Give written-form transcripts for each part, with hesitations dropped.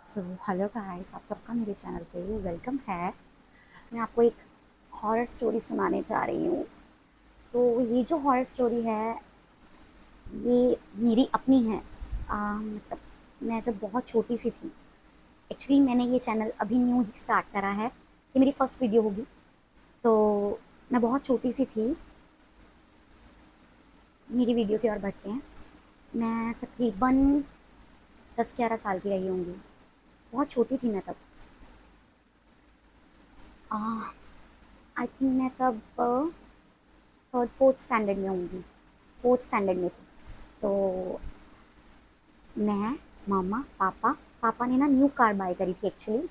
So hello guys, आप सबका मेरे चैनल पे वेलकम है। मैं आपको एक हॉरर स्टोरी सुनाने जा रही हूँ। तो ये जो हॉरर स्टोरी है ये मेरी अपनी है। मतलब मैं जब बहुत छोटी सी थी, एक्चुअली मैंने ये चैनल अभी न्यू ही स्टार्ट करा है, ये मेरी फर्स्ट वीडियो होगी। तो मैं बहुत छोटी सी थी, मेरी वीडियो की ओर बढ़ते हैं। मैं तकरीबन 10-11 साल की रही होंगी, बहुत छोटी थी मैं तब। आई थिंक मैं तब थर्ड फोर्थ स्टैंडर्ड में होंगी, फोर्थ स्टैंडर्ड में थी। तो मैं, मामा, पापा, पापा ने ना न्यू कार बाय करी थी एक्चुअली।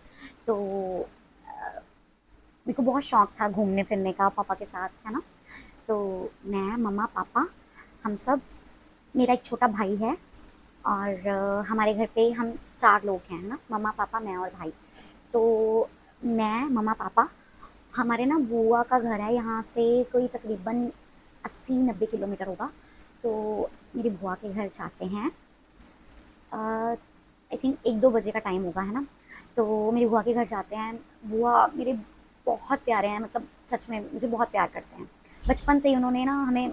तो मेरे को बहुत शौक था घूमने फिरने का पापा के साथ, है ना। तो मैं, मम्मा, पापा, हम सब, मेरा एक छोटा भाई है, और हमारे घर पे हम 4 लोग हैं, है ना, मम्मा, पापा, मैं और भाई। तो मैं, मम्मा, पापा, हमारे ना बुआ का घर है यहाँ से कोई तकरीबन 80-90 किलोमीटर होगा। तो मेरी बुआ के घर जाते हैं। आई थिंक 1-2 बजे का टाइम होगा, है ना। तो मेरी बुआ के घर जाते हैं। बुआ मेरे बहुत प्यारे हैं, मतलब सच में मुझे बहुत प्यार करते हैं। बचपन से ही उन्होंने ना हमें,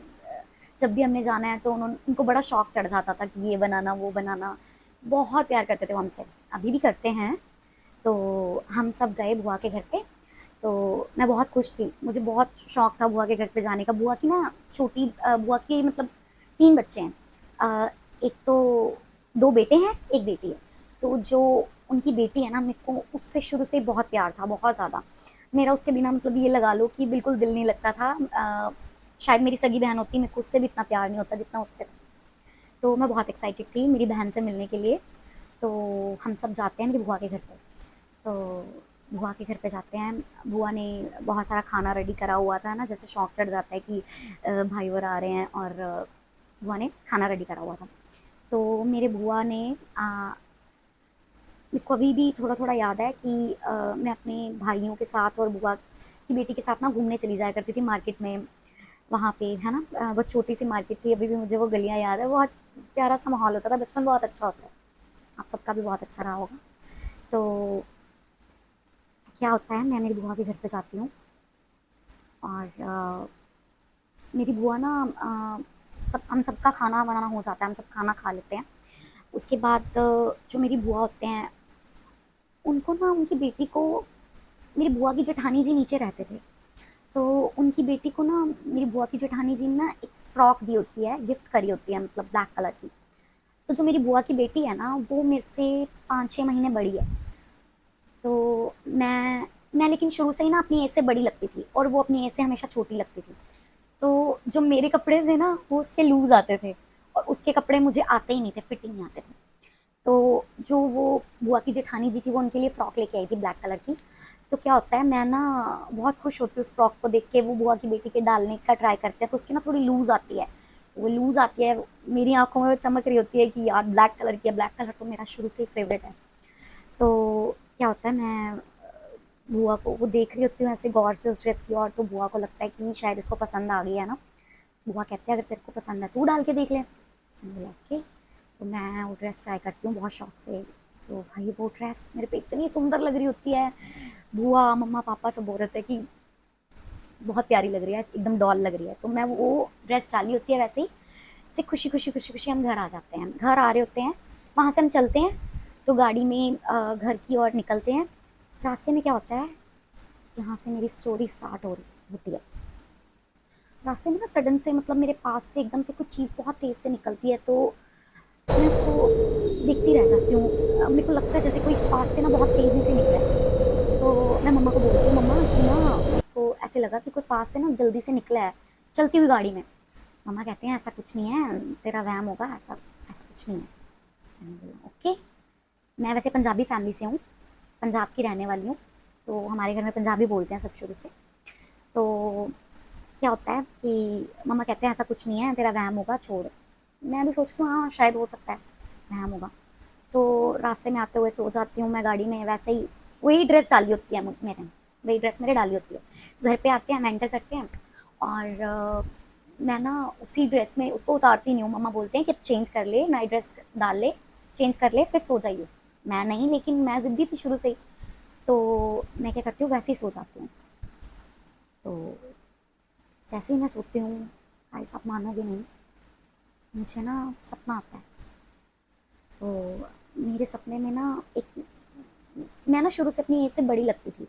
जब भी हमने जाना है तो उनको बड़ा शौक चढ़ जाता था कि ये बनाना वो बनाना। बहुत प्यार करते थे वो हमसे, अभी भी करते हैं। तो हम सब गए बुआ के घर पे। तो मैं बहुत खुश थी, मुझे बहुत शौक था बुआ के घर पे जाने का। बुआ की ना छोटी बुआ की मतलब 3 बच्चे हैं। एक तो 2 बेटे हैं, 1 बेटी है। तो जो उनकी बेटी है ना, मेरे को उससे शुरू से ही बहुत प्यार था, बहुत ज़्यादा। मेरा उसके बिना मतलब ये लगा लो कि बिल्कुल दिल नहीं लगता था। शायद मेरी सगी बहन होती, मेरे को उससे भी इतना प्यार नहीं होता जितना उससे था। तो मैं बहुत एक्साइटेड थी मेरी बहन से मिलने के लिए। तो हम सब जाते हैं मेरी बुआ के घर पे। तो बुआ के घर पे जाते हैं। बुआ ने बहुत सारा खाना रेडी करा हुआ था ना, जैसे शौक चढ़ जाता है कि भाई और आ रहे हैं, और बुआ ने खाना रेडी करा हुआ था। तो मेरे बुआ ने मेरे को अभी भी थोड़ा थोड़ा याद है कि मैं अपने भाइयों के साथ और बुआ की बेटी के साथ ना घूमने चली जाया करती थी मार्केट में। वहाँ पे, है ना, बहुत छोटी सी मार्केट थी, अभी भी मुझे वो गलियाँ याद है। बहुत प्यारा सा माहौल होता था, बचपन बहुत अच्छा होता है। आप सबका भी बहुत अच्छा रहा होगा। तो क्या होता है, मैं मेरी बुआ के घर पे जाती हूँ, और मेरी बुआ ना सब, हम सबका खाना बनाना हो जाता है, हम सब खाना खा लेते हैं। उसके बाद जो मेरी बुआ होते हैं, उनको ना उनकी बेटी को, मेरी बुआ की जेठानी जी नीचे रहते थे। तो उनकी बेटी को ना मेरी बुआ की जेठानी जी ने ना एक फ्रॉक दी होती है, गिफ्ट करी होती है, मतलब ब्लैक कलर की। तो जो मेरी बुआ की बेटी है ना, वो मेरे से 5-6 महीने बड़ी है। तो मैं लेकिन शुरू से ही ना अपनी एज से बड़ी लगती थी, और वो अपनी एज से हमेशा छोटी लगती थी। तो जो मेरे कपड़े थे ना वो उसके लूज आते थे, और उसके कपड़े मुझे आते ही नहीं थे, फिटिंग नहीं आते थे। तो जो वो बुआ की जेठानी जी थी, वो उनके लिए फ्रॉक लेके आई थी ब्लैक कलर की। तो क्या होता है, मैं ना बहुत खुश होती हूँ उस फ्रॉक को देख के। वो बुआ की बेटी के डालने का ट्राई करते हैं, तो उसकी ना थोड़ी लूज आती है। वो लूज आती है, मेरी आंखों में वो चमक रही होती है कि यार ब्लैक कलर की है। ब्लैक कलर तो मेरा शुरू से ही फेवरेट है। तो क्या होता है, मैं बुआ को वो देख रही होती हूँ ऐसे गौर से उस ड्रेस की, और तो बुआ को लगता है कि शायद इसको पसंद आ गई है ना। बुआ कहते हैं अगर तेरे को पसंद है तू डाल के देख ले। मैंने बोला ओके। तो मैं वो ड्रेस ट्राई करती हूँ बहुत शौक से। तो भाई वो ड्रेस मेरे पे इतनी सुंदर लग रही होती है। बुआ, मम्मा, पापा सब बोल रहे थे कि बहुत प्यारी लग रही है, एकदम डॉल लग रही है। तो मैं वो ड्रेस डाली होती है वैसे ही, से खुशी खुशी खुशी खुशी हम घर आ जाते हैं। घर आ रहे होते हैं, वहाँ से हम चलते हैं। तो गाड़ी में घर की ओर निकलते हैं। रास्ते में क्या होता है, यहाँ से मेरी स्टोरी स्टार्ट हो रही होती है। रास्ते में ना सडन से, मतलब मेरे पास से एकदम से कुछ चीज़ बहुत तेज़ से निकलती है। तो मैं उसको देखती रह जाती हूँ। मेरे को लगता है जैसे कोई पास से ना बहुत तेज़ी से निकला है। तो मैं मम्मा को बोलती हूँ, मम्मा कि ना मेरे को ऐसे लगा कि कोई पास से ना जल्दी से निकला है, चलती हुई गाड़ी में। मम्मा कहते हैं ऐसा कुछ नहीं है, तेरा वहम होगा, ऐसा ऐसा कुछ नहीं है। मैंने बोला ओके। मैं वैसे पंजाबी फैमिली से हूँ, पंजाब की रहने वाली हूँ। तो हमारे घर में पंजाबी बोलते हैं सब शुरू से। तो क्या होता है कि मम्मा कहते हैं ऐसा कुछ नहीं है, तेरा वहम होगा, छोड़। मैं भी सोचती हूँ हाँ शायद हो सकता है वहम होगा। तो रास्ते में आते हुए सो जाती हूँ मैं गाड़ी में, वैसे ही वही ड्रेस डाली होती है मेरे, वही ड्रेस मेरे डाली होती है। घर पे आते हैं, हम एंटर करते हैं, और मैं ना उसी ड्रेस में उसको उतारती नहीं हूँ। मम्मा बोलते हैं कि अब चेंज कर ले, नाइट ड्रेस डाल ले, चेंज कर ले, फिर सो जाइए। मैं नहीं, लेकिन मैं ज़िद्दी थी शुरू से ही। तो मैं क्या करती हूँ, वैसे ही सो जाती हूँ। तो जैसे ही मैं सोती हूँ, भाई साहब मानोगे नहीं, मुझे ना सपना आता है। तो मेरे सपने में ना एक, मैं ना शुरू से अपनी एज से बड़ी लगती थी,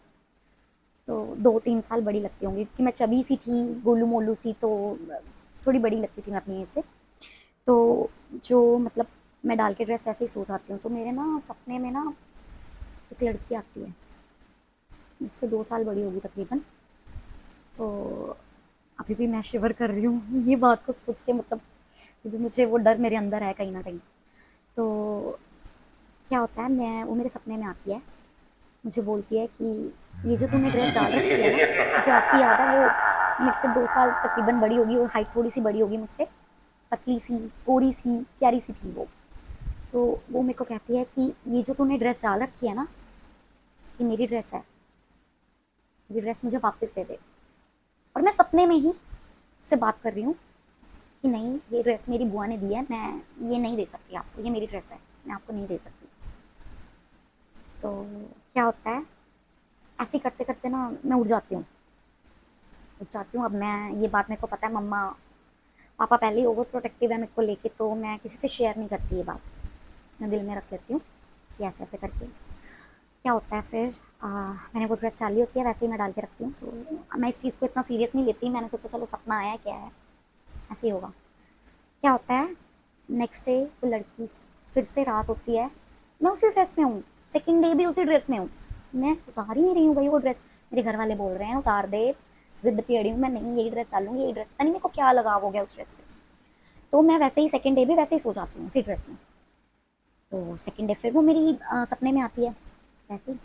तो 2-3 साल बड़ी लगती होंगी, क्योंकि मैं चबी सी थी, गोलू मोलू सी, तो थोड़ी बड़ी लगती थी मैं अपनी एज से। तो जो मतलब मैं डाल के ड्रेस वैसे ही सो जाती हूँ, तो मेरे ना सपने में ना एक लड़की आती है, मुझसे 2 साल बड़ी होगी तकरीबन। तो अभी भी मैं शिवर कर रही हूँ ये बात को सोच के, मतलब क्योंकि मुझे वो डर मेरे अंदर है कहीं ना कहीं। तो क्या होता है, मैं वो मेरे सपने में आती है, मुझे बोलती है कि ये जो तूने ड्रेस डाल रखी है ना, मुझे आज भी याद है, वो मेरे से 2 साल तकरीबन बड़ी होगी, और हाइट थोड़ी सी बड़ी होगी मुझसे, पतली सी, कोरी सी, प्यारी सी थी वो। तो वो मेरे को कहती है कि ये जो तूने ड्रेस डाल रखी है ना, ये मेरी ड्रेस है, ये ड्रेस मुझे वापस दे दे। और मैं सपने में ही उससे बात कर रही हूँ कि नहीं, ये ड्रेस मेरी बुआ ने दी है, मैं ये नहीं दे सकती आपको, ये मेरी ड्रेस है, मैं आपको नहीं दे सकती। तो क्या होता है, ऐसे ही करते करते ना मैं उठ जाती हूँ। अब मैं, ये बात मेरे को पता है, मम्मा पापा पहले ही ओवर प्रोटेक्टिव है मेरे को लेके, तो मैं किसी से शेयर नहीं करती ये बात, मैं दिल में रख लेती हूँ कि ऐसे ऐसे करके। क्या होता है फिर, मैंने वो ड्रेस डाली होती है, वैसे ही मैं डाल के रखती हूँ। तो मैं इस चीज़ को इतना सीरियस नहीं लेती, मैंने सोचा चलो सपना आया क्या है, ऐसे ही होगा। क्या होता है, नेक्स्ट डे वो लड़की, फिर से रात होती है, मैं उसी ड्रेस में हूँ, सेकेंड डे भी उसी ड्रेस में हूँ, मैं उतार ही नहीं रही हूँ भाई वो ड्रेस। मेरे घर वाले बोल रहे हैं उतार दे, जिद पे अड़ी हूँ मैं, नहीं यही ड्रेस डालूंगी, यही ड्रेस, पता नहीं मेरे को क्या लगाव हो गया उस ड्रेस से। तो मैं वैसे ही सेकेंड डे भी वैसे ही सो जाती हूँ उसी ड्रेस में। तो सेकेंड डे फिर वो मेरी सपने में आती है, वैसे ही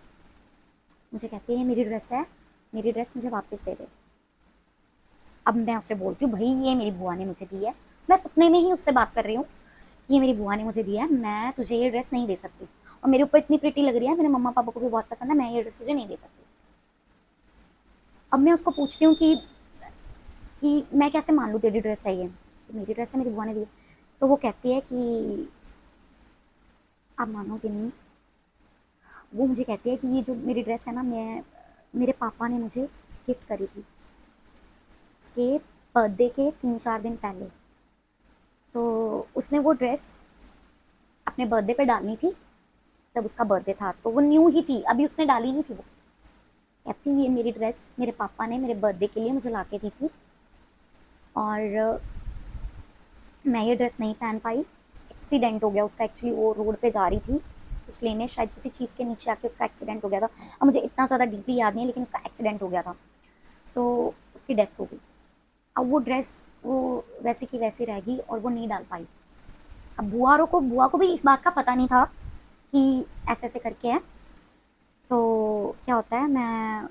मुझे कहती है मेरी ड्रेस है, मेरी ड्रेस मुझे वापस दे दे। अब मैं उससे बोलती हूँ भाई ये मेरी बुआ ने मुझे दी है, मैं सपने में ही उससे बात कर रही हूँ कि ये मेरी बुआ ने मुझे दिया है, मैं तुझे ये ड्रेस नहीं दे सकती, और मेरे ऊपर इतनी प्रिटी लग रही है, मेरे मम्मा पापा को भी बहुत पसंद है, मैं ये ड्रेस तुझे नहीं दे सकती। अब मैं उसको पूछती हूँ कि मैं कैसे मान लूँ तेरी ड्रेस है ये, तो मेरी ड्रेस है, मेरी बुआ ने दी है। तो वो कहती है कि आप मानोगे नहीं, वो मुझे कहती है कि ये जो मेरी ड्रेस है ना, मैं, मेरे पापा ने मुझे गिफ्ट करी थी उसके बर्थडे के 3-4 दिन पहले। तो उसने वो ड्रेस अपने बर्थडे पे डालनी थी, जब उसका बर्थडे था, तो वो न्यू ही थी, अभी उसने डाली नहीं थी वो। कहती ये मेरी ड्रेस मेरे पापा ने मेरे बर्थडे के लिए मुझे ला के दी थी, और मैं ये ड्रेस नहीं पहन पाई, एक्सीडेंट हो गया उसका, एक्चुअली वो रोड पे जा रही थी कुछ लेने, शायद किसी चीज़ के नीचे आके उसका एक्सीडेंट हो गया था। अब मुझे इतना ज़्यादा डीपली याद नहीं है, लेकिन उसका एक्सीडेंट हो गया था, तो उसकी डेथ हो गई। अब वो ड्रेस वो वैसी की वैसी रह गई, और वो नहीं डाल पाई। अब बुआ को भी इस बात का पता नहीं था कि ऐसे ऐसे करके है। तो क्या होता है, मैं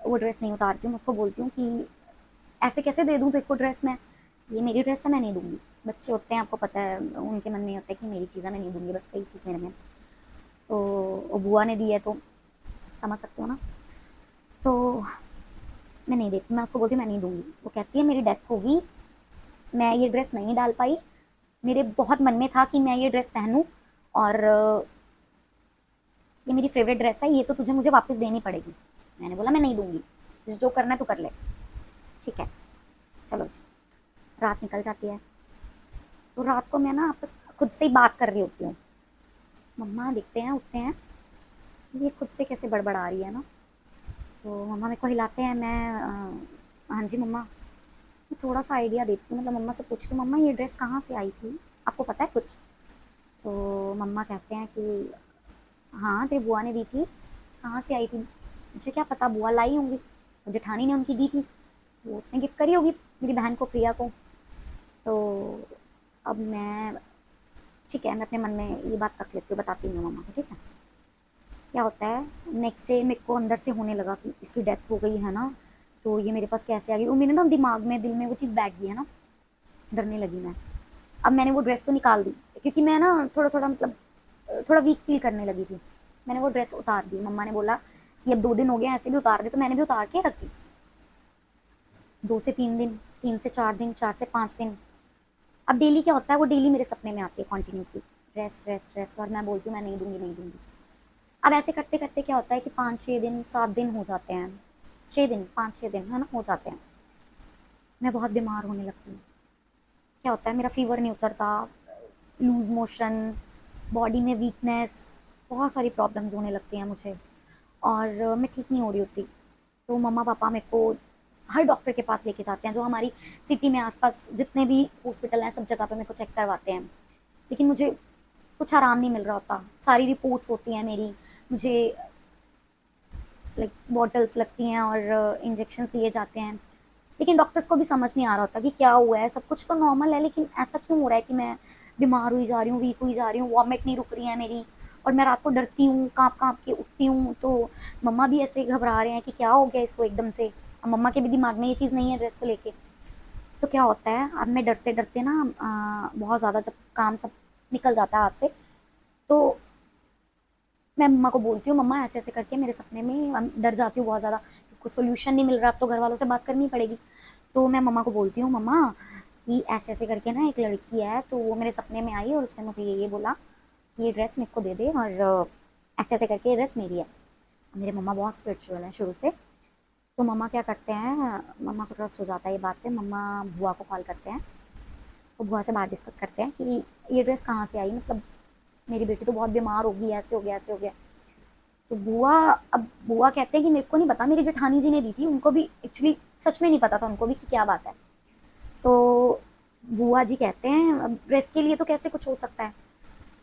वो ड्रेस नहीं उतारती हूँ, उसको बोलती हूँ कि ऐसे कैसे दे दूँ तेरे को ड्रेस, मैं, ये मेरी ड्रेस है, मैं नहीं दूंगी। बच्चे होते हैं, आपको पता है, उनके मन में होता है कि मेरी चीज़ है, मैं नहीं दूंगी, बस वही चीज़ मेरे में। तो वो बुआ ने दी है, तो समझ सकते हो ना। तो मैं नहीं देती, मैं उसको बोलती हूँ मैं नहीं दूंगी। वो कहती है मेरी डेथ होगी, मैं ये ड्रेस नहीं डाल पाई, मेरे बहुत मन में था कि मैं ये ड्रेस पहनूं, और ये मेरी फेवरेट ड्रेस है, ये तो तुझे मुझे वापस देनी पड़ेगी। मैंने बोला मैं नहीं दूंगी, तुझे जो करना है तो कर ले। ठीक है, चलो जी। रात निकल जाती है, तो रात को मैं ना आपस खुद से ही बात कर रही होती हूँ। मम्मा दिखते हैं, उठते हैं, ये खुद से कैसे बड़बड़ा रही है ना। तो मम्मा मेरे को हिलाते हैं, मैं हाँ जी मम्मा, मैं थोड़ा सा आइडिया देती हूँ, मतलब मम्मा से पूछती हूँ, मम्मा ये ड्रेस कहाँ से आई थी, आपको पता है कुछ? तो मम्मा कहते हैं कि हाँ तेरी बुआ ने दी थी। कहाँ से आई थी, मुझे क्या पता, बुआ लाई होंगी, जेठानी ने उनकी दी थी, वो उसने गिफ्ट करी होगी मेरी बहन को, प्रिया को। तो अब मैं, ठीक है, मैं अपने मन में ये बात रख लेती हूँ, बताती नहीं हूँ मम्मा को, ठीक है। क्या होता है, नेक्स्ट डे मेरे को अंदर से होने लगा कि इसकी डेथ हो गई है ना, तो ये मेरे पास कैसे आ गई, वो मेरे ना दिमाग में, दिल में वो चीज़ बैठ गई है ना, डरने लगी मैं। अब मैंने वो ड्रेस तो निकाल दी, क्योंकि मैं ना थोड़ा थोड़ा मतलब थोड़ा वीक फील करने लगी थी। मैंने वो ड्रेस उतार दी, मम्मा ने बोला कि अब 2 दिन हो गए, ऐसे भी उतार दे, तो मैंने भी उतार के रख दी। 2 से 3 दिन, 3 से 4 दिन, 4 से 5 दिन। अब डेली क्या होता है, वो डेली मेरे सपने में आती है कंटिन्यूसली, ड्रेस ड्रेस ड्रेस, और मैं बोलती हूँ मैं नहीं दूंगी, नहीं दूंगी। अब ऐसे करते करते क्या होता है कि 5-6 दिन 7 दिन हो जाते हैं, 6 दिन 5-6 दिन है ना हो जाते हैं, मैं बहुत बीमार होने लगती हूँ। क्या होता है, मेरा फीवर नहीं उतरता, लूज मोशन, बॉडी में वीकनेस, बहुत सारी प्रॉब्लम्स होने लगती हैं मुझे, और मैं ठीक नहीं हो रही होती। तो मम्मा पापा मेरे को हर डॉक्टर के पास लेके जाते हैं, जो हमारी सिटी में आसपास जितने भी हॉस्पिटल हैं सब जगह पे मेरे को चेक करवाते हैं, लेकिन मुझे कुछ आराम नहीं मिल रहा होता। सारी रिपोर्ट्स होती हैं मेरी, मुझे लाइक बॉटल्स लगती हैं और इंजेक्शन्स दिए जाते हैं, लेकिन डॉक्टर्स को भी समझ नहीं आ रहा होता कि क्या हुआ है। सब कुछ तो नॉर्मल है, लेकिन ऐसा क्यों हो रहा है कि मैं बीमार हुई जा रही हूँ, वीक हुई जा रही हूँ, वॉमिट नहीं रुक रही है मेरी, और मैं रात को डरती हूँ, काँप काँप के उठती हूँ। तो मम्मा भी ऐसे घबरा रहे हैं कि क्या हो गया इसको एकदम से। अब मम्मा के भी दिमाग में ये चीज़ नहीं है ड्रेस को लेके। तो क्या होता है, अब मैं डरते डरते ना बहुत ज़्यादा जब काम सब निकल जाता है हाथ से, तो मैं मम्मा को बोलती हूँ, मम्मा ऐसे ऐसे करके मेरे सपने में डर जाती हूँ बहुत ज़्यादा, कोई सोल्यूशन नहीं मिल रहा, अब तो घर वालों से बात करनी पड़ेगी। तो मैं मम्मा को बोलती हूँ, मम्मा कि ऐसे ऐसे करके ना एक लड़की है, तो वो मेरे सपने में आई और उसने मुझे ये बोला कि ये ड्रेस मेरे को दे दे, और ऐसे ऐसे करके ये ड्रेस मेरी है। मेरे मम्मा बहुत स्पिरिचुअल हैं शुरू से। तो मम्मा क्या करते हैं, मम्मा को ट्रस्ट हो जाता है ये बात पे, मम्मा बुआ को कॉल करते हैं, तो बुआ से बात डिस्कस करते हैं कि ये ड्रेस कहाँ से आई, मतलब मेरी बेटी तो बहुत बीमार होगी, ऐसे हो गया ऐसे हो गया। तो बुआ, अब बुआ कहते हैं कि मेरे को नहीं पता, मेरी जेठानी जी ने दी थी, उनको भी एक्चुअली सच में नहीं पता था उनको भी कि क्या बात है। तो बुआ जी कहते हैं अब ड्रेस के लिए तो कैसे कुछ हो सकता है।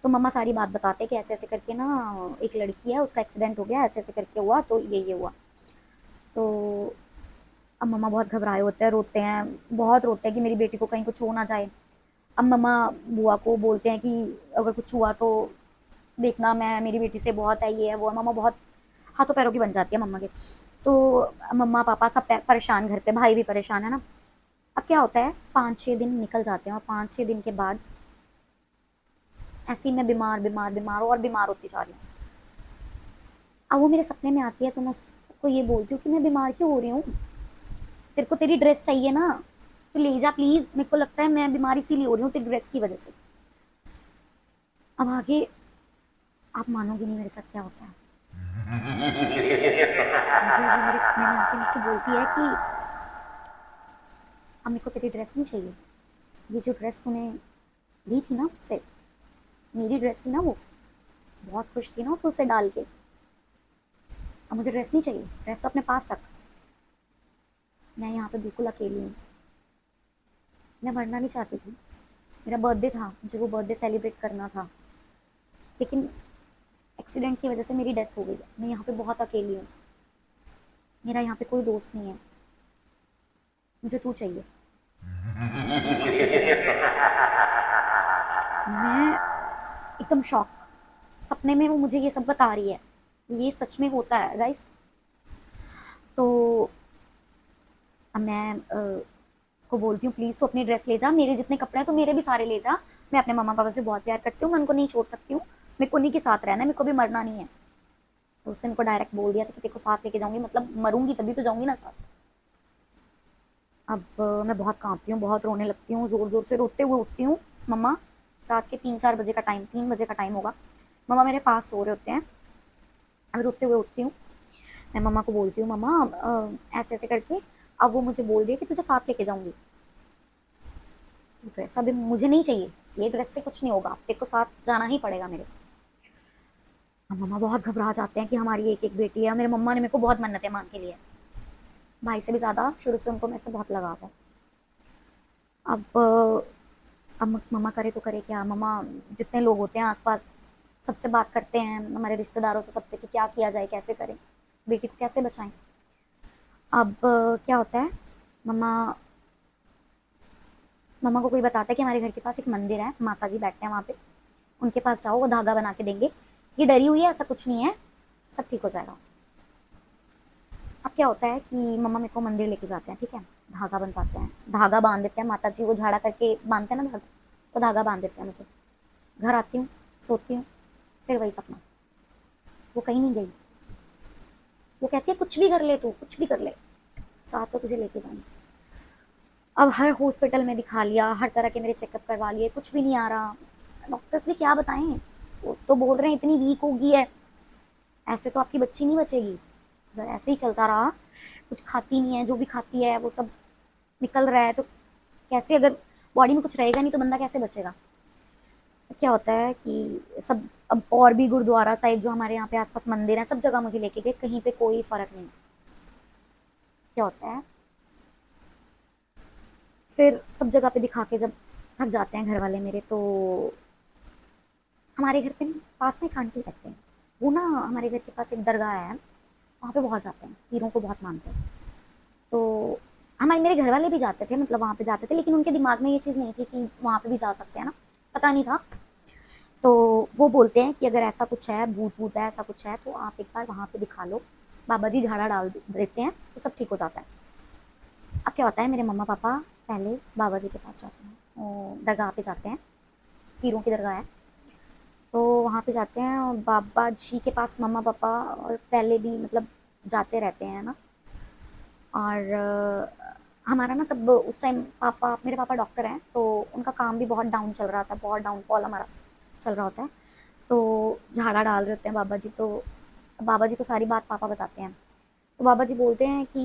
तो मम्मा सारी बात बताते हैं कि ऐसे ऐसे करके ना एक लड़की है, उसका एक्सीडेंट हो गया, ऐसे ऐसे करके हुआ, तो ये हुआ। तो अब मम्मा बहुत घबराए होते हैं, रोते हैं, बहुत रोते हैं कि मेरी बेटी को कहीं कुछ हो ना जाए। अब मम्मा बुआ को बोलते हैं कि अगर कुछ हुआ तो देखना, मैं मेरी बेटी से बहुत है, ये है वो है। मम्मा बहुत हाथों पैरों की बन जाती है मम्मा के। तो मम्मा पापा सब परेशान, घर पे भाई भी परेशान है ना। अब क्या होता है, 5-6 दिन निकल जाते हैं, और 5-6 दिन के बाद ऐसे ही मैं बीमार बीमार बीमार और बीमार होती जा रही हूँ। अब वो मेरे सपने में आती है, तो मैं उसको ये बोलती हूँ कि मैं बीमार क्यों हो रही हूँ, तेरे को तेरी ड्रेस चाहिए ना, तो ले जा प्लीज़, मेरे को लगता है मैं बीमार इसीलिए हो रही हूँ तेरी ड्रेस की वजह से। अब आगे आप मानोगे नहीं मेरे साथ क्या होता है। आगे वो मेरे सपने में आके मेरे को बोलती है कि अब मेरे को तेरी ड्रेस नहीं चाहिए, ये जो ड्रेस तूने ली थी ना मुझसे, मेरी ड्रेस थी ना वो, बहुत खुश थी ना तो उसे डाल के, अब मुझे ड्रेस नहीं चाहिए, ड्रेस तो अपने पास रख, मैं यहाँ पे बिल्कुल अकेली हूँ। मैं मरना नहीं चाहती थी, मेरा बर्थडे था, मुझे वो बर्थडे सेलिब्रेट करना था, लेकिन एक्सीडेंट की वजह से मेरी डेथ हो गई। मैं यहाँ पे बहुत अकेली हूँ, मेरा यहाँ पे कोई दोस्त नहीं है, मुझे तू चाहिए, मेरे साथ लेके जा। मैं एकदम शॉक, सपने में वो मुझे ये सब बता रही है, ये सच में होता है गाइस। तो अब मैं उसको बोलती हूँ प्लीज़ तो अपनी ड्रेस ले जा, मेरे जितने कपड़े हैं तो मेरे भी सारे ले जा, मैं अपने मम्मा पापा से बहुत प्यार करती हूँ, मैं उनको नहीं छोड़ सकती हूँ, मेरे को उन्हीं के साथ रहना है, मेरे को भी मरना नहीं है। तो उसने मेरे को डायरेक्ट बोल दिया था कि तेरे को साथ लेके जाऊंगी, मतलब मरूंगी तभी तो जाऊंगी ना साथ। अब मैं बहुत कांपती हूँ, बहुत रोने लगती हूँ, ज़ोर ज़ोर से रोते हुए उठती हूँ। मम्मा, रात के 3-4 बजे का टाइम, 3 बजे का टाइम होगा, मम्मा मेरे पास सो रहे होते हैं। अब रोते हुए उठती हूँ, मैं मम्मा को बोलती हूँ मम्मा ऐसे ऐसे करके, अब वो मुझे बोल रही है कि तुझे साथ लेके जाऊंगी, ड्रेस अभी मुझे नहीं चाहिए, ये ड्रेस से कुछ नहीं होगा, तेरे को साथ जाना ही पड़ेगा मेरे। अब मम्मा बहुत घबरा जाते हैं कि हमारी एक एक बेटी है। मेरे मम्मा ने मेरे को बहुत मन्नतें मांग के लिए, भाई से भी ज़्यादा शुरू से उनको मेरे से बहुत लगाव है। अब मम्मा करे तो करे क्या, मम्मा जितने लोग होते हैं आसपास सबसे बात करते हैं, हमारे रिश्तेदारों से सबसे कि क्या किया जाए, कैसे करें, बेटी को कैसे बचाएं। अब क्या होता है, मम्मा मम्मा को कोई बताता है कि हमारे घर के पास एक मंदिर है, माता जी बैठते हैं वहाँ पे, उनके पास जाओ, वो धागा बना के देंगे, ये डरी हुई है, ऐसा कुछ नहीं है, सब ठीक हो जाएगा। अब क्या होता है कि मम्मा मेरे को मंदिर लेके जाते हैं, ठीक है, धागा बनवाते हैं, धागा बांध देते हैं, माता जी वो झाड़ा करके बांधते हैं ना धागा, तो धागा बांध देते हैं मुझे। घर आती हूँ, सोती हूँ, फिर वही सपना, वो कहीं नहीं गई, वो कहती है कुछ भी कर ले, तू कुछ भी कर ले, साथ तो तुझे लेके जाऊंगी। अब हर हॉस्पिटल में दिखा लिया, हर तरह के मेरे चेकअप करवा लिए, कुछ भी नहीं आ रहा, डॉक्टर्स भी क्या बताएं, वो तो बोल रहे हैं इतनी वीक हो गई है, ऐसे तो आपकी बच्ची नहीं बचेगी। अगर ऐसे ही चलता रहा, कुछ खाती नहीं है, जो भी खाती है वो सब निकल रहा है, तो कैसे, अगर बॉडी में कुछ रहेगा नहीं तो बंदा कैसे बचेगा। क्या होता है कि सब, अब और भी गुरुद्वारा साहिब जो हमारे यहाँ पे आसपास मंदिर हैं, सब जगह मुझे लेके गए, कहीं पे कोई फर्क नहीं। क्या होता है, फिर सब जगह पे दिखा के जब थक जाते हैं घर वाले मेरे, तो हमारे घर पे पास में एक आंटी रहते हैं। वो ना, हमारे घर के पास एक दरगाह है, वहाँ पे बहुत जाते हैं, पीरों को बहुत मानते हैं। तो हमारे मेरे घर वाले भी जाते थे, मतलब वहाँ पे जाते थे, लेकिन उनके दिमाग में ये चीज़ नहीं थी कि वहाँ पे भी जा सकते हैं ना, पता नहीं था। तो वो बोलते हैं कि अगर ऐसा कुछ है, भूत भूत है, ऐसा कुछ है, तो आप एक बार वहाँ पे दिखा लो, बाबा जी झाड़ा डाल देते हैं तो सब ठीक हो जाता है। अब क्या होता है, मेरे मम्मा पापा पहले बाबा जी के पास जाते हैं, वो दरगाह पे जाते हैं, पीरों की दरगाह है, तो वहाँ पे जाते हैं, और बाबा जी के पास मम्मा पापा और पहले भी मतलब जाते रहते हैं ना। और हमारा ना तब उस टाइम पापा, मेरे पापा डॉक्टर हैं, तो उनका काम भी बहुत डाउन चल रहा था, बहुत डाउनफॉल हमारा चल रहा होता है। तो झाड़ा डाल रहे होते हैं बाबा जी, तो बाबा जी को सारी बात पापा बताते हैं। तो बाबा जी बोलते हैं कि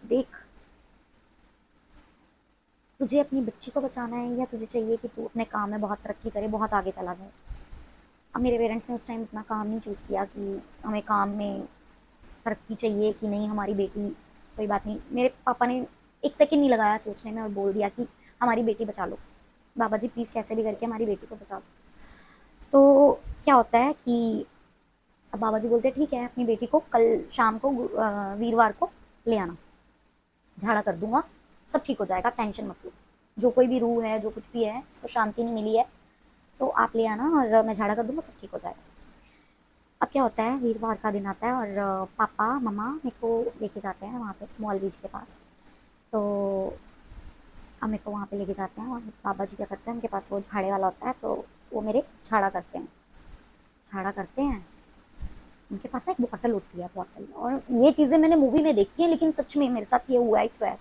देख, तुझे अपनी बच्ची को बचाना है या तुझे चाहिए कि तू अपने काम में बहुत तरक्की करे, बहुत आगे चला जाए। अब मेरे पेरेंट्स ने उस टाइम अपना काम नहीं चूज़ किया कि हमें काम में तरक्की चाहिए कि नहीं, हमारी बेटी, कोई बात नहीं। मेरे पापा ने एक सेकंड नहीं लगाया सोचने में और बोल दिया कि हमारी बेटी बचा लो, बाबा जी प्लीज़ कैसे भी करके हमारी बेटी को बचा लो। तो क्या होता है कि अब बाबा जी बोलते हैं ठीक है, अपनी बेटी को कल शाम को वीरवार को ले आना, झाड़ा कर दूंगा, सब ठीक हो जाएगा, टेंशन मत लो। जो कोई भी रूह है, जो कुछ भी है, उसको शांति नहीं मिली है, तो आप ले आना और मैं झाड़ा कर दूंगा, सब ठीक हो जाएगा। अब क्या होता है, वीरवार का दिन आता है और पापा मम्मा मेरे को लेके जाते हैं वहाँ पे मौलवी जी के पास। तो अब मेरे को वहाँ पे लेके जाते हैं और बाबा जी क्या करते हैं, उनके पास वो झाड़े वाला होता है, तो वो मेरे झाड़ा करते हैं, झाड़ा करते हैं। उनके पास ना एक बॉटल होती है, बॉटल, और ये चीज़ें मैंने मूवी में देखी है, लेकिन सच में मेरे साथ ये हुआ है, इस स्वेयर।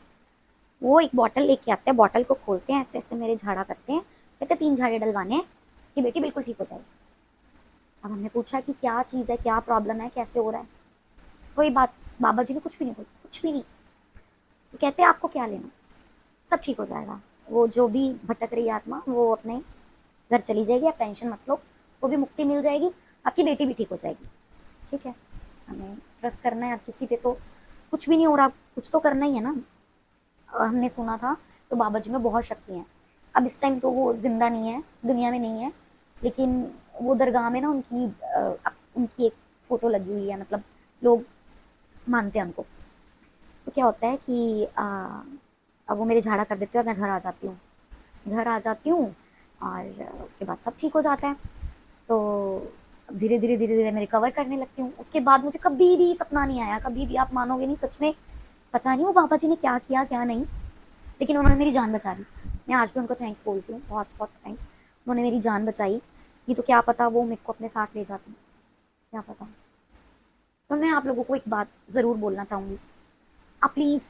वो एक बॉटल लेके आते हैं, बॉटल को खोलते हैं, ऐसे ऐसे मेरे झाड़ा करते हैं, कहते 3 झाड़े डलवाने हैं कि बेटी बिल्कुल ठीक हो जाएगी। अब हमने पूछा कि क्या चीज़ है, क्या प्रॉब्लम है, कैसे हो रहा है, कोई बात, बाबा जी ने कुछ भी नहीं बोला, कुछ भी नहीं। तो कहते हैं आपको क्या लेना, सब ठीक हो जाएगा, वो जो भी भटक रही है आत्मा वो अपने घर चली जाएगी, आप टेंशन मत लो, उसको भी मुक्ति मिल जाएगी, आपकी बेटी भी ठीक हो जाएगी। ठीक है, हमें ट्रस्ट करना है, अब किसी पे तो कुछ भी नहीं हो रहा, कुछ तो करना ही है ना। हमने सुना था तो बाबा जी में बहुत शक्ति है। अब इस टाइम तो वो जिंदा नहीं है, दुनिया में नहीं है, लेकिन वो दरगाह में ना उनकी एक फ़ोटो लगी हुई है, मतलब लोग मानते हैं उनको। तो क्या होता है कि अब वो मेरे झाड़ा कर देते हैं और मैं घर आ जाती हूँ, घर आ जाती हूँ, और उसके बाद सब ठीक हो जाता है। तो धीरे धीरे धीरे धीरे मैं रिकवर करने लगती हूँ। उसके बाद मुझे कभी भी सपना नहीं आया, कभी भी, आप मानोगे नहीं, सच में पता नहीं वो बाबा जी ने क्या किया क्या नहीं, लेकिन उन्होंने मेरी जान बचा ली। मैं आज भी उनको थैंक्स बोलती हूँ, बहुत बहुत थैंक्स, उन्होंने मेरी जान बचाई। नहीं तो क्या पता वो मेरे को अपने साथ ले जाती, क्या पता। तो मैं आप लोगों को एक बात ज़रूर बोलना चाहूँगी, आप प्लीज़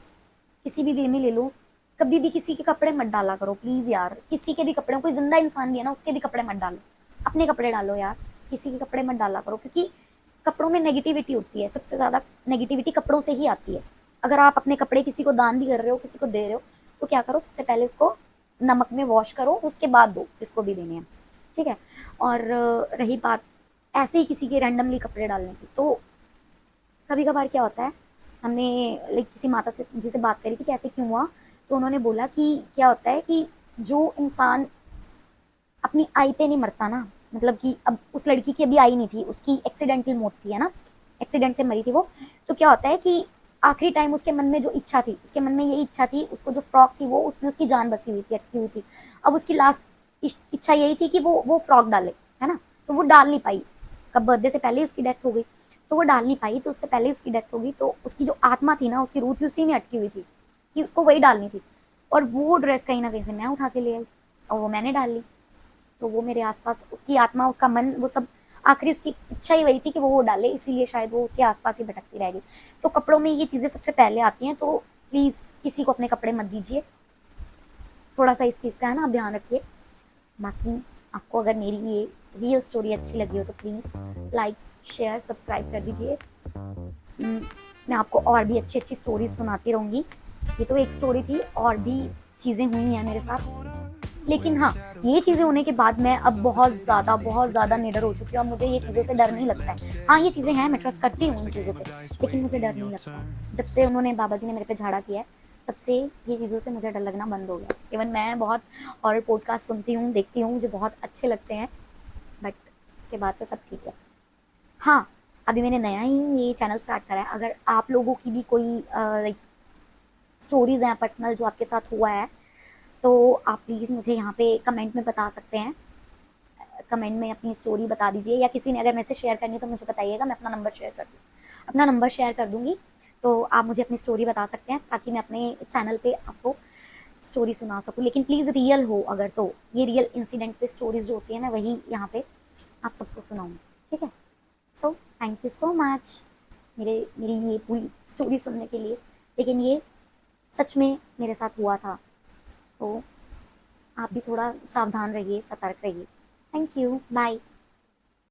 किसी भी वे में ले लो, कभी भी किसी के कपड़े मत डाला करो प्लीज़ यार, किसी के भी कपड़े, कोई जिंदा इंसान भी है ना, उसके भी कपड़े मत डालो, अपने कपड़े डालो यार, किसी के कपड़े मत डाला करो, क्योंकि कपड़ों में नेगेटिविटी होती है, सबसे ज़्यादा नेगेटिविटी कपड़ों से ही आती है। अगर आप अपने कपड़े किसी को दान भी कर रहे हो, किसी को दे रहे हो, तो क्या करो, सबसे पहले उसको नमक में वॉश करो, उसके बाद दो जिसको भी देने हैं, ठीक है। और रही बात ऐसे ही किसी के रैंडमली कपड़े डालने की, तो कभी कभार क्या होता है, हमने लाइक किसी माता से जिसे बात करी थी कि ऐसे क्यों हुआ, तो उन्होंने बोला कि क्या होता है कि जो इंसान अपनी आई पे नहीं मरता ना, मतलब कि अब उस लड़की की अभी आई नहीं थी, उसकी एक्सीडेंटल मौत थी, है ना, एक्सीडेंट से मरी थी वो। तो क्या होता है कि आखिरी टाइम उसके मन में जो इच्छा थी, उसके मन में यही इच्छा थी, उसको जो फ्रॉक थी वो, उसमें उसकी जान बसी हुई थी, अटकी हुई थी। अब उसकी लास्ट इच्छा यही थी कि वो फ्रॉक डाले, है ना, तो वो डाल नहीं पाई, उसका बर्थडे से पहले उसकी डेथ हो गई, तो वो डाल नहीं पाई, तो उससे पहले उसकी डेथ हो गई, तो उसकी जो आत्मा थी ना, उसकी रूह थी, उसी में अटकी हुई थी कि उसको वही डालनी थी। और वो ड्रेस कहीं ना कहीं से मैं उठा के ले आई और वो मैंने डाल ली, तो वो मेरे आसपास, उसकी आत्मा, उसका मन, वो सब आखिरी उसकी इच्छा ही वही थी कि वो डाले, इसीलिए शायद वो उसके आसपास ही भटकती रहेगी। तो कपड़ों में ये चीज़ें सबसे पहले आती हैं, तो प्लीज़ किसी को अपने कपड़े मत दीजिए, थोड़ा सा इस चीज़ का है ना ध्यान रखिए। बाकी आपको अगर मेरी ये रियल स्टोरी अच्छी लगी हो तो प्लीज़ लाइक शेयर सब्सक्राइब कर दीजिए। मैं आपको और भी अच्छी अच्छी स्टोरीज सुनाती रहूँगी। ये तो एक स्टोरी थी, और भी चीज़ें हुई हैं मेरे साथ, लेकिन हाँ, ये चीज़ें होने के बाद मैं अब बहुत ज़्यादा निडर हो चुकी हूँ। अब मुझे ये चीज़ों से डर नहीं लगता है। हाँ, ये चीज़ें हैं, मैं ट्रस्ट करती हूँ इन चीज़ों पे, लेकिन मुझे डर नहीं लगता है। जब से उन्होंने बाबा जी ने मेरे पे झाड़ा किया है, तब से ये चीज़ों से मुझे डर लगना बंद हो गया। इवन मैं बहुत हॉरर पॉडकास्ट सुनती हूँ, देखती हूँ, मुझे बहुत अच्छे लगते हैं, बट उसके बाद से सब ठीक है। हाँ, अभी मैंने नया ही ये चैनल स्टार्ट करा है। अगर आप लोगों की भी कोई लाइक स्टोरीज़ हैं पर्सनल जो आपके साथ हुआ है, तो आप प्लीज़ मुझे यहाँ पे कमेंट में बता सकते हैं। कमेंट में अपनी स्टोरी बता दीजिए, या किसी ने अगर मैसेज शेयर करनी है तो मुझे बताइएगा, मैं अपना नंबर शेयर कर दूँगी। तो आप मुझे अपनी स्टोरी बता सकते हैं, ताकि मैं अपने चैनल पे आपको स्टोरी सुना सकूँ। लेकिन प्लीज़ रियल हो अगर, तो ये रियल इंसिडेंट पे स्टोरीज़ जो होती है मैं वही यहाँ पे आप सबको सुनाऊँगी, ठीक है? So thank you so much मेरी ये पूरी स्टोरी सुनने के लिए। लेकिन ये सच में मेरे साथ हुआ था, तो आप भी थोड़ा सावधान रहिए, सतर्क रहिए। Thank you, bye.